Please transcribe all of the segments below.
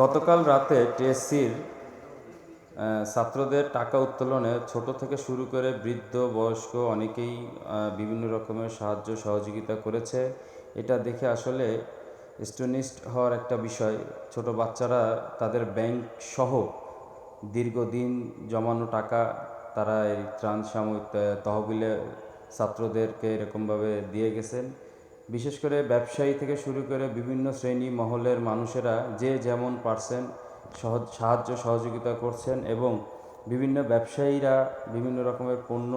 গতকাল রাতে টিএসসির ছাত্রদের টাকা উত্তোলনে ছোট থেকে শুরু করে বৃদ্ধ বয়স্ক অনেকেই বিভিন্ন রকমের সাহায্য সহযোগিতা করেছে। এটা দেখে আসলে স্টোনিস্ট হওয়ার একটা বিষয়। ছোট বাচ্চারা তাদের ব্যাংক সহ দীর্ঘদিন জমানো টাকা তারা এই ত্রাণ সাময়িক তহবিলে ছাত্রদেরকে এরকমভাবে দিয়ে গেছেন। বিশেষ করে ব্যবসায়ী থেকে শুরু করে বিভিন্ন শ্রেণী মহলের মানুষেরা যে যেমন পারছেন সাহায্য সহযোগিতা করছেন, এবং বিভিন্ন ব্যবসায়ীরা বিভিন্ন রকমের পণ্য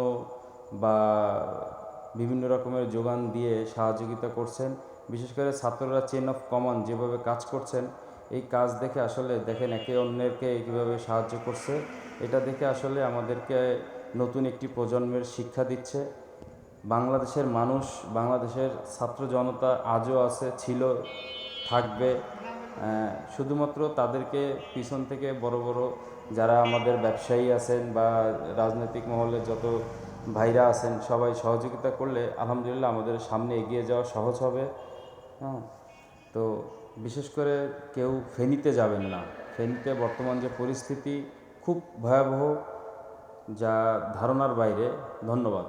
বা বিভিন্ন রকমের যোগান দিয়ে সহযোগিতা করছেন। বিশেষ করে ছাত্ররা চেন অফ কমান্ড যেভাবে কাজ করছেন, এই কাজ দেখে আসলে দেখেন একে অন্যকে কীভাবে সাহায্য করছে। এটা দেখে আসলে আমাদেরকে নতুন একটি প্রজন্মের শিক্ষা দিচ্ছে। বাংলাদেশের মানুষ, বাংলাদেশের ছাত্র জনতা আজও আছে, ছিল, থাকবে। শুধুমাত্র তাদেরকে পিছন থেকে বড় বড় যারা আমাদের ব্যবসায়ী আছেন বা রাজনৈতিক মহলে যত ভাইরা আছেন সবাই সহযোগিতা করলে আলহামদুলিল্লাহ আমাদের সামনে এগিয়ে যাওয়া সহজ হবে। হ্যাঁ, তো বিশেষ করে কেউ ফেনীতে যাবেন না। ফেনীতে বর্তমান যে পরিস্থিতি খুব ভয়াবহ, যা ধারণার বাইরে। ধন্যবাদ।